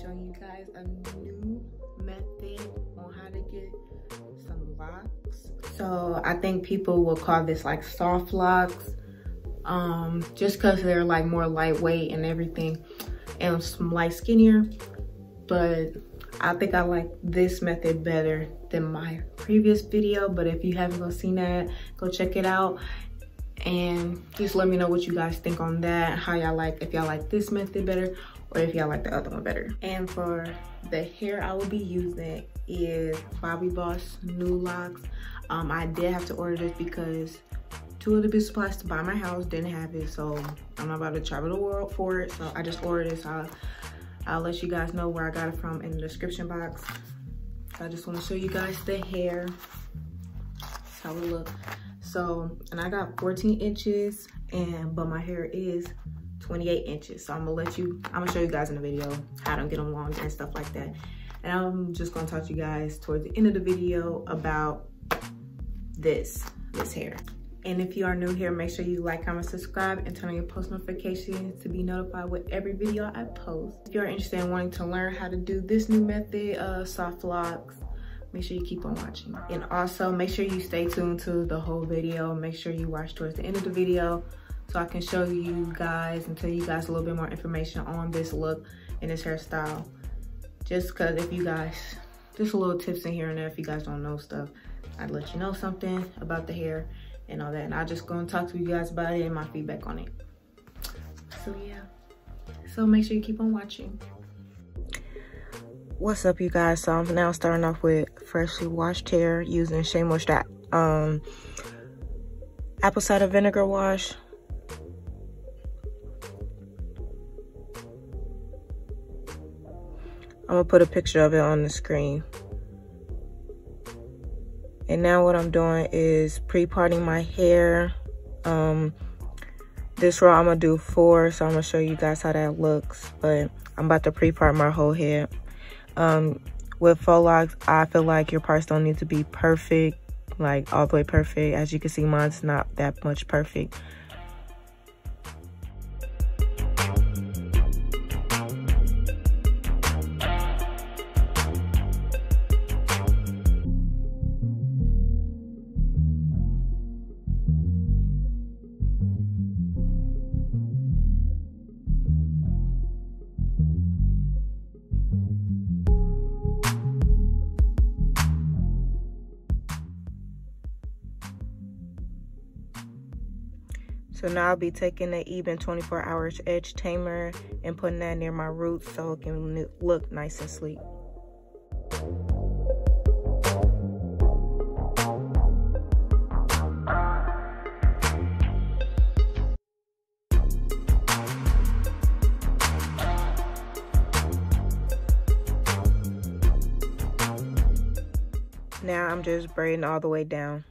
showing you guys a new method on how to get some locks. So I think people will call this like soft locks, just because they're like more lightweight and everything, and some light skinnier. But I think I like this method better than my previous video. But if you haven't seen that, go check it out and just let me know what you guys think on that, how y'all like, if y'all like this method better or if y'all like the other one better. And for the hair I will be using is Bobbi Boss New Locs. I did have to order this because 2 of the beauty supplies to buy my house didn't have it, so I'm not about to travel the world for it. So I just ordered this. I'll let you guys know where I got it from in the description box. I just want to show you guys the hair. That's how it look. So, and I got 14 inches, but my hair is 28 inches. So I'm gonna show you guys in the video how to get them longer and stuff like that. And I'm just gonna talk to you guys towards the end of the video about this hair. And if you are new here, make sure you like, comment, subscribe, and turn on your post notifications to be notified with every video I post. If you're interested in wanting to learn how to do this new method of soft locks, make sure you keep on watching. And also make sure you stay tuned to the whole video. Make sure you watch towards the end of the video so I can show you guys and tell you guys a little bit more information on this look and this hairstyle. Just because if you guys, just a little tips in here and there if you guys don't know stuff, I'd let you know something about the hair and all that. And I'm just gonna talk to you guys about it and my feedback on it. So yeah, so make sure you keep on watching. What's up, you guys? So I'm now starting off with freshly washed hair using Shea Moisture apple cider vinegar wash. I'm gonna put a picture of it on the screen. And now what I'm doing is pre-parting my hair. This row I'm gonna do 4, so I'm gonna show you guys how that looks. But I'm about to pre-part my whole head. With faux locks, I feel like your parts don't need to be perfect, like all the way perfect. As you can see, mine's not that much perfect. So now I'll be taking the Ebin 24-hour edge tamer and putting that near my roots so it can look nice and sleek. Now I'm just braiding all the way down.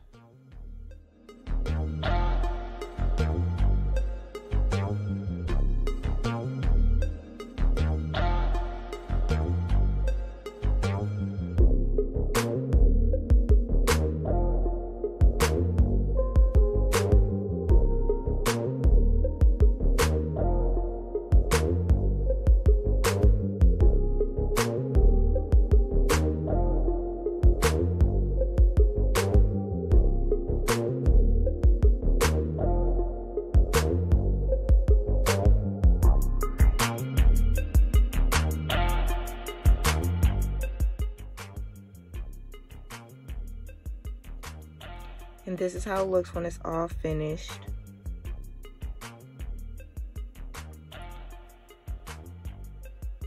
And this is how it looks when it's all finished.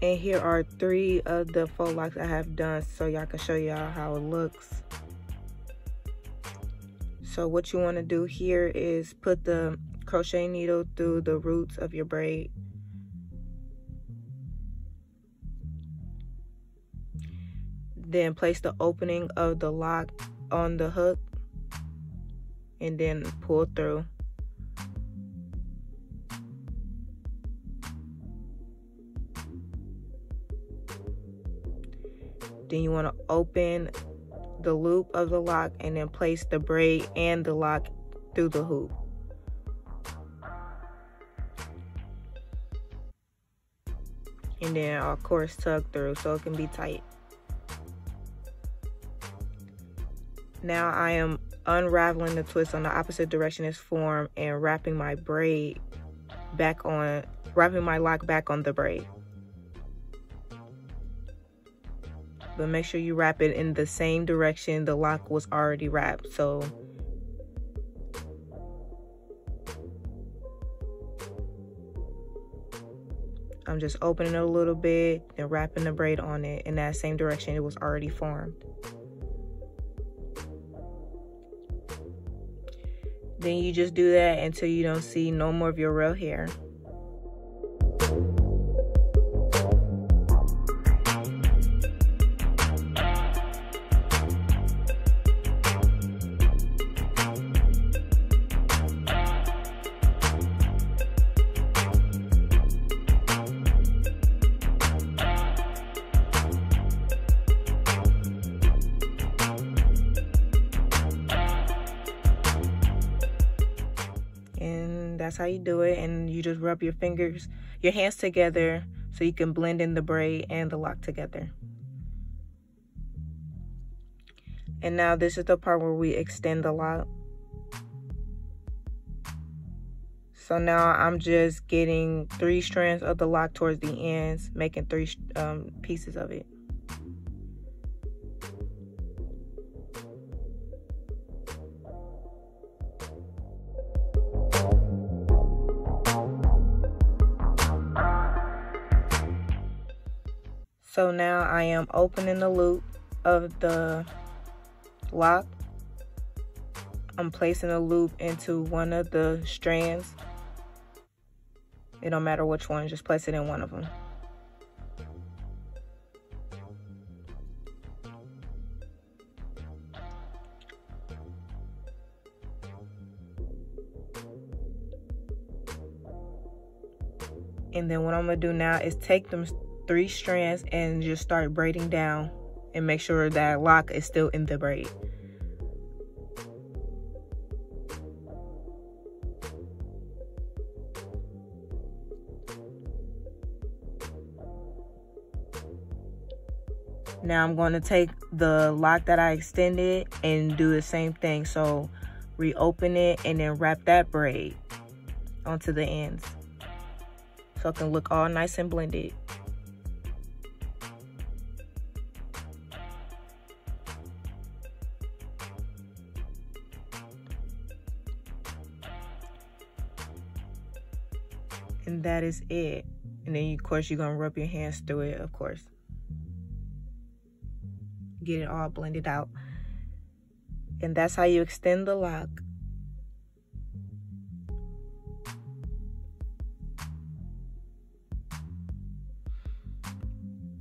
And here are 3 of the faux locks I have done so y'all can show y'all how it looks. So what you want to do here is put the crochet needle through the roots of your braid. Then place the opening of the lock on the hook and then pull through. Then you want to open the loop of the lock and then place the braid and the lock through the hoop. And and then of course tug through so it can be tight. Now I am unraveling the twist on the opposite direction it's formed and wrapping my braid back on, wrapping my lock back on the braid. But make sure you wrap it in the same direction the lock was already wrapped. So I'm just opening it a little bit and wrapping the braid on it in that same direction it was already formed. Then you just do that until you don't see no more of your real hair. And that's how you do it. And you just rub your hands together so you can blend in the braid and the lock together. And now this is the part where we extend the lock. So now I'm just getting 3 strands of the lock towards the ends, making 3 pieces of it. So now I am opening the loop of the lock. I'm placing a loop into one of the strands. It don't matter which one, just place it in one of them. And then what I'm gonna do now is take them 3 strands and just start braiding down and make sure that lock is still in the braid. Now I'm going to take the lock that I extended and do the same thing. So reopen it and then wrap that braid onto the ends so it can look all nice and blended. And that is it. And then of course you're gonna rub your hands through it, of course. Get it all blended out. And that's how you extend the lock.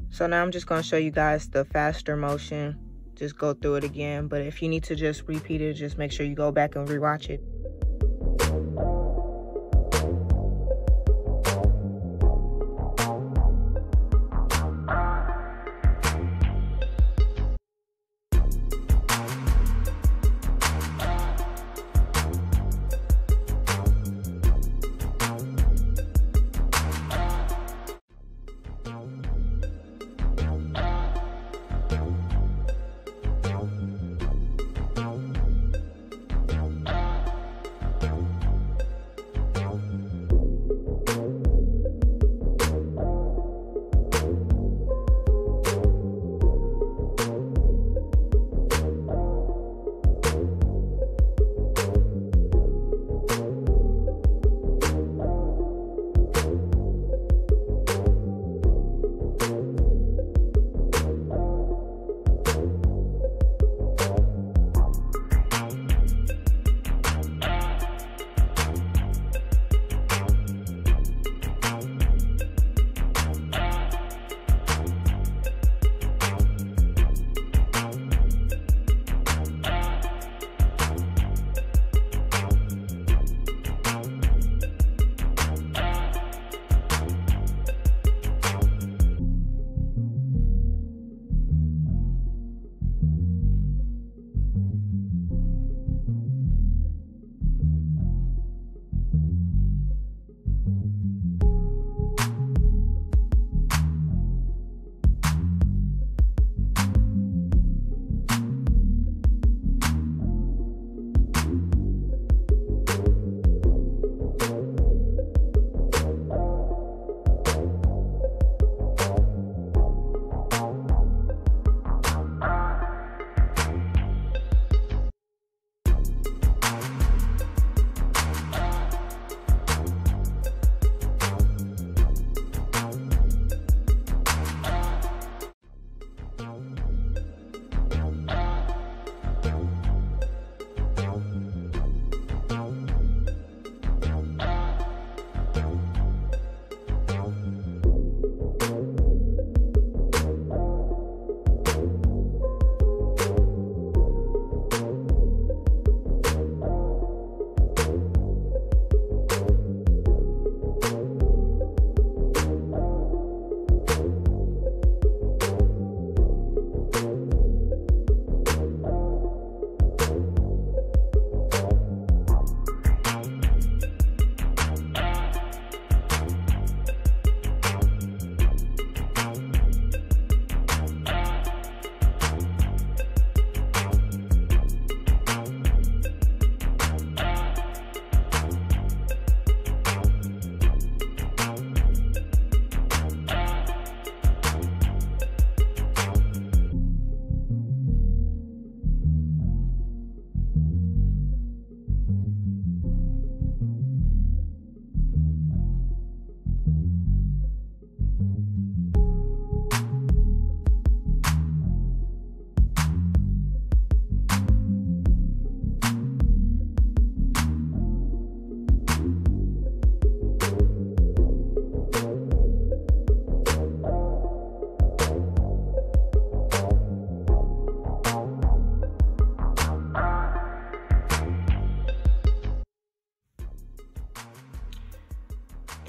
So now I'm just gonna show you guys the faster motion. Just go through it again. But if you need to just repeat it, just make sure you go back and rewatch it.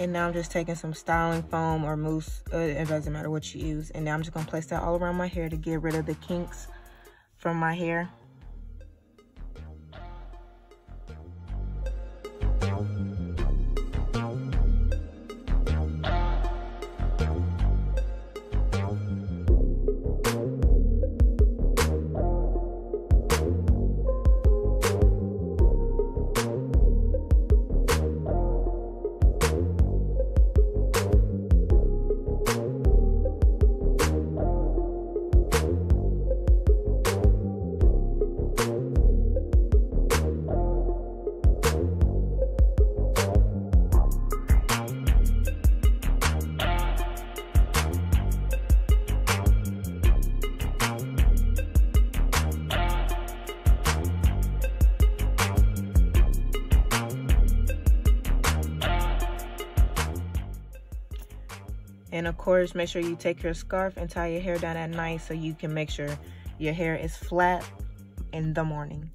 And now I'm just taking some styling foam or mousse, it doesn't matter what you use. And now I'm just gonna place that all around my hair to get rid of the kinks from my hair. And of course, make sure you take your scarf and tie your hair down at night so you can make sure your hair is flat in the morning.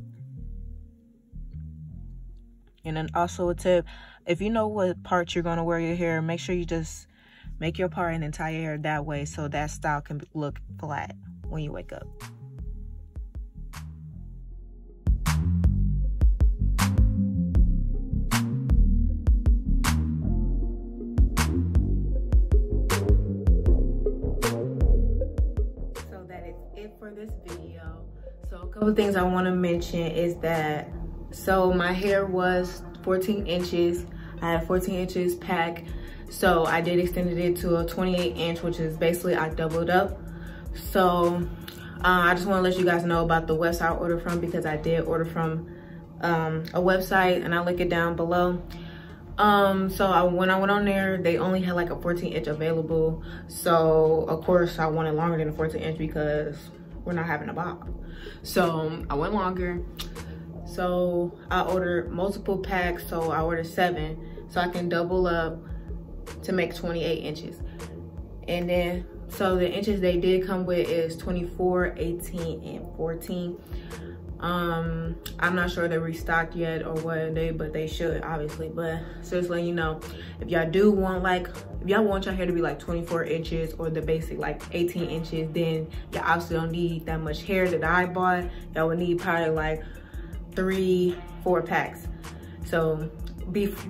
And then also a tip, if you know what part you're gonna wear your hair, make sure you just make your part and then tie your hair that way so that style can look flat when you wake up. For this video, so a couple things I want to mention is that, so my hair was 14 inches. I had 14 inches pack, so I did extended it to a 28 inch, which is basically I doubled up. So I just want to let you guys know about the website I ordered from, because I did order from a website, and I'll link it down below. When I went on there, they only had like a 14 inch available. So of course I wanted longer than a 14 inch because we're not having a bob. So I went longer. So I ordered multiple packs. So I ordered 7 so I can double up to make 28 inches. And then, so the inches they did come with is 24, 18, and 14. I'm not sure they restocked yet or what but they should, obviously. But so just letting you know, if y'all do want, like, if y'all want your hair to be like 24 inches or the basic like 18 inches, then y'all obviously don't need that much hair that I bought. Y'all would need probably like 3-4 packs. So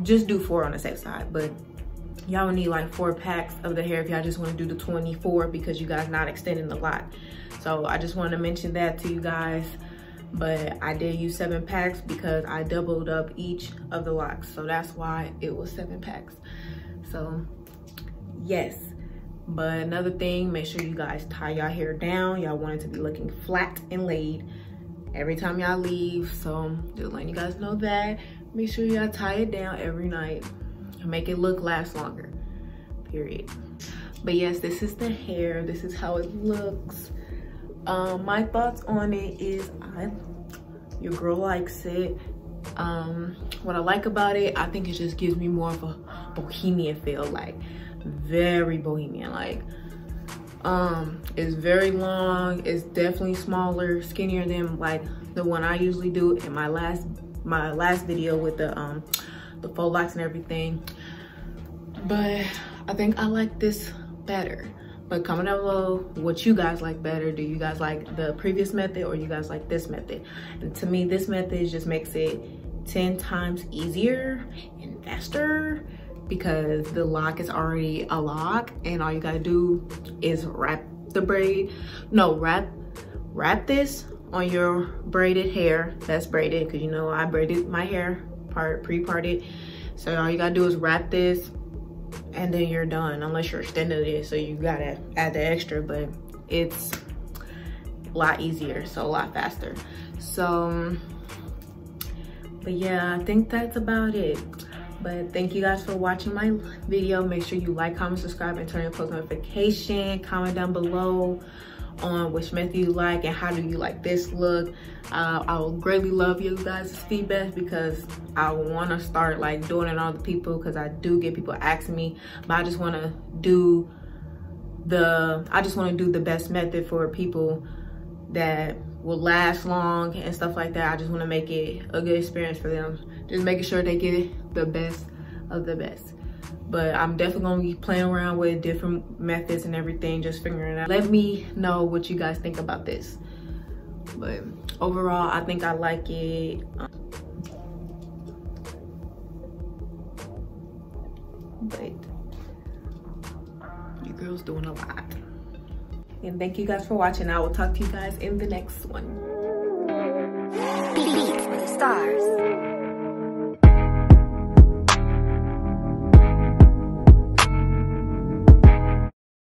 just do 4 on the safe side, but y'all would need like 4 packs of the hair if y'all just want to do the 24, because you guys not extending the lot. So I just wanted to mention that to you guys. But I did use 7 packs because I doubled up each of the locks, so that's why it was 7 packs. So yes, but another thing, make sure you guys tie y'all hair down. Y'all want it to be looking flat and laid every time y'all leave. So just letting you guys know that. Make sure y'all tie it down every night and make it last longer, period. But yes, this is the hair. This is how it looks. My thoughts on it is your girl likes it. What I like about it, I think it just gives me more of a bohemian feel, like very bohemian. Like it's very long, it's definitely smaller, skinnier than like the one I usually do in my last video with the fauxlocs and everything. But I think I like this better. But comment down below what you guys like better. Do you guys like the previous method or you guys like this method? And to me, this method just makes it 10 times easier and faster, because the lock is already a lock and all you gotta do is wrap the braid. No, wrap this on your braided hair that's braided, because you know I braided my hair pre-parted. So all you gotta do is wrap this and then you're done, unless you're extending it, so you gotta add the extra, but it's a lot easier, so a lot faster. So but yeah, I think that's about it. But thank you guys for watching my video. Make sure you like, comment, subscribe, and turn on post notification. Comment down below on which method you like and how do you like this look. I will greatly love you guys' feedback, because I want to start like doing it on other people, because I do get people asking me, but I just want to do the best method for people that will last long and stuff like that. I just want to make it a good experience for them, just making sure they get the best of the best. but I'm definitely gonna be playing around with different methods and everything, just figuring it out. Let me know what you guys think about this. But overall, I think I like it. But your girl's doing a lot. And thank you guys for watching. I will talk to you guys in the next one. Beat for the stars.